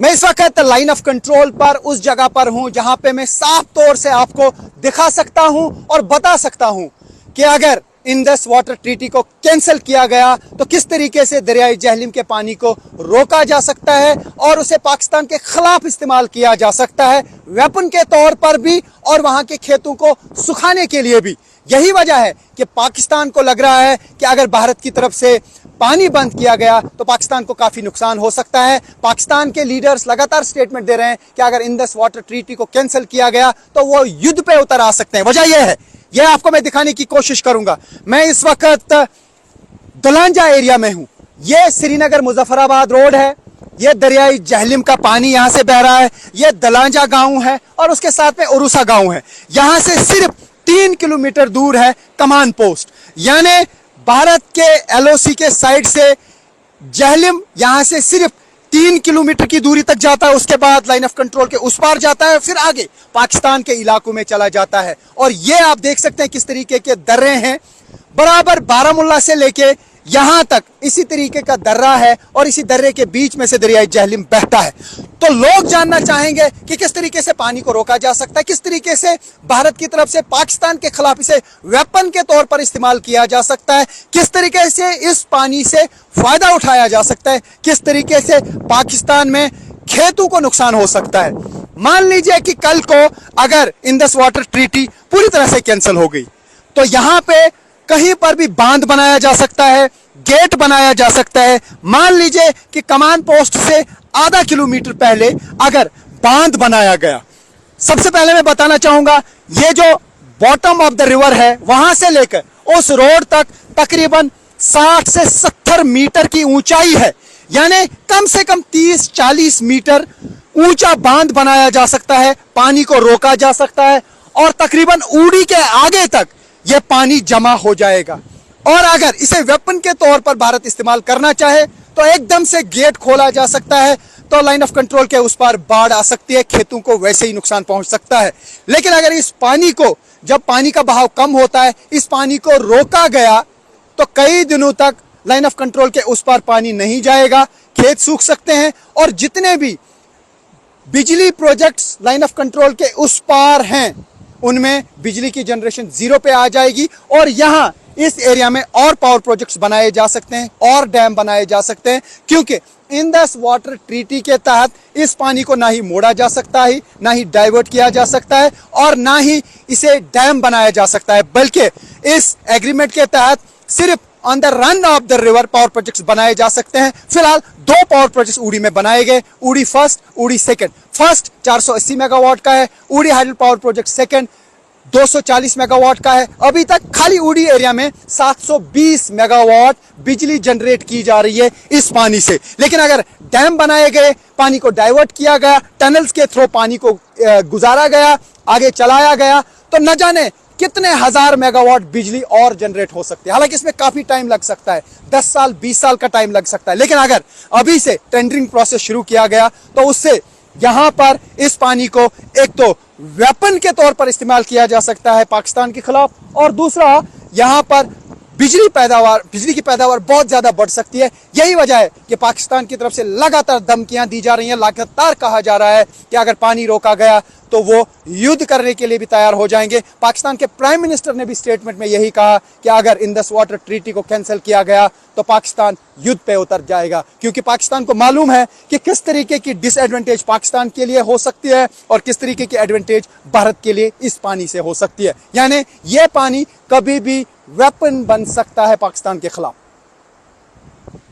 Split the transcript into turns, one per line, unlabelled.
मैं इस वक्त लाइन ऑफ कंट्रोल पर उस जगह पर हूं जहां पे मैं साफ तौर से आपको दिखा सकता हूं और बता सकता हूं कि अगर इंडस वाटर ट्रीटी को कैंसिल किया गया तो किस तरीके से दरियाई जहलिम के पानी को रोका जा सकता है और उसे पाकिस्तान के खिलाफ इस्तेमाल किया जा सकता है, वेपन के तौर पर भी और वहां के खेतों को सुखाने के लिए भी। यही वजह है कि पाकिस्तान को लग रहा है कि अगर भारत की तरफ से पानी बंद किया गया तो पाकिस्तान को काफी नुकसान हो सकता है। पाकिस्तान के लीडर्स लगातार स्टेटमेंट दे रहे हैं कि अगर इंडस वाटर ट्रीटी को कैंसिल किया गया तो वो युद्ध पे उतर आ सकते हैं। वजह यह है, यह आपको मैं दिखाने की कोशिश करूंगा। मैं इस वक्त दलांजा एरिया में हूं। यह श्रीनगर मुजफ्फराबाद रोड है, यह दरियाई जहलिम का पानी यहां से बह रहा है, यह दलांजा गांव है और उसके साथ में उरूसा गांव है। यहां से सिर्फ 3 किलोमीटर दूर है कमान पोस्ट, यानी भारत के एलओसी के साइड से जहलिम यहां से सिर्फ 3 किलोमीटर की दूरी तक जाता है। उसके बाद लाइन ऑफ कंट्रोल के उस पार जाता है, फिर आगे पाकिस्तान के इलाकों में चला जाता है। और ये आप देख सकते हैं किस तरीके के दर्रे हैं, बराबर बारामुल्ला से लेके यहां तक इसी तरीके का दर्रा है और इसी दर्रे के बीच में से दरियाई जहलिम बहता है। तो लोग जानना चाहेंगे कि किस तरीके से पानी को रोका जा सकता है, किस तरीके से भारत की तरफ से पाकिस्तान के खिलाफ इसे वेपन के तौर पर इस्तेमाल किया जा सकता है, किस तरीके से इस पानी से फायदा उठाया जा सकता है, किस तरीके से पाकिस्तान में खेतों को नुकसान हो सकता है। मान लीजिए कि कल को अगर इंडस वाटर ट्रीटी पूरी तरह से कैंसिल हो गई तो यहां पे कहीं पर भी बांध बनाया जा सकता है, गेट बनाया जा सकता है। मान लीजिए कि कमान पोस्ट से आधा किलोमीटर पहले अगर बांध बनाया गया, सबसे पहले मैं बताना चाहूंगा ये जो बॉटम ऑफ द रिवर है वहां से लेकर उस रोड तक तकरीबन 60 से 70 मीटर की ऊंचाई है, यानी कम से कम 30-40 मीटर ऊंचा बांध बनाया जा सकता है, पानी को रोका जा सकता है और तकरीबन ऊड़ी के आगे तक यह पानी जमा हो जाएगा। और अगर इसे वेपन के तौर पर भारत इस्तेमाल करना चाहे तो एकदम से गेट खोला जा सकता है, तो लाइन ऑफ कंट्रोल के उस पार बाढ़ आ सकती है, खेतों को वैसे ही नुकसान पहुंच सकता है। लेकिन अगर इस पानी को, जब पानी का बहाव कम होता है, इस पानी को रोका गया तो कई दिनों तक लाइन ऑफ कंट्रोल के उस पार पानी नहीं जाएगा, खेत सूख सकते हैं और जितने भी बिजली प्रोजेक्ट्स लाइन ऑफ कंट्रोल के उस पार हैं उनमें बिजली की जनरेशन जीरो पे आ जाएगी। और यहां इस एरिया में और पावर प्रोजेक्ट्स बनाए जा सकते हैं और डैम बनाए जा सकते हैं, क्योंकि इंडस वाटर ट्रीटी के तहत इस पानी को ना ही मोड़ा जा सकता है, ना ही डाइवर्ट किया जा सकता है और ना ही इसे डैम बनाया जा सकता है, बल्कि इस एग्रीमेंट के तहत सिर्फ on the run of the river power projects बनाए जा सकते हैं। फिलहाल 2 पावर प्रोजेक्ट्स उड़ी में बनाए गए, उड़ी फर्स्ट, उड़ी सेकंड। फर्स्ट 480 मेगावाट का है, उड़ी hydel power project second 240 megawatt का है। अभी तक खाली उड़ी एरिया में 720 मेगावाट बिजली जनरेट की जा रही है इस पानी से। लेकिन अगर डैम बनाए गए, पानी को डाइवर्ट किया गया, टनल्स के थ्रू पानी को गुजारा गया, आगे चलाया गया, तो न जाने कितने हजार मेगावाट बिजली और जनरेट हो सकती है। हालांकि इसमें काफी टाइम लग सकता है, 10 साल 20 साल का टाइम लग सकता है। लेकिन अगर अभी से टेंडरिंग प्रोसेस शुरू किया गया तो उससे यहां पर इस पानी को एक तो वेपन के तौर पर इस्तेमाल किया जा सकता है पाकिस्तान के खिलाफ, और दूसरा यहां पर बिजली की पैदावार बहुत ज्यादा बढ़ सकती है। यही वजह है कि पाकिस्तान की तरफ से लगातार धमकियां दी जा रही हैं, लगातार कहा जा रहा है कि अगर पानी रोका गया तो वो युद्ध करने के लिए भी तैयार हो जाएंगे। पाकिस्तान के प्राइम मिनिस्टर ने भी स्टेटमेंट में यही कहा कि अगर इंडस वाटर ट्रीटी को कैंसिल किया गया तो पाकिस्तान युद्ध पे उतर जाएगा, क्योंकि पाकिस्तान को मालूम है कि किस तरीके की डिसएडवांटेज पाकिस्तान के लिए हो सकती है और किस तरीके की एडवांटेज भारत के लिए इस पानी से हो सकती है। यानी यह पानी कभी भी वेपन बन सकता है पाकिस्तान के खिलाफ।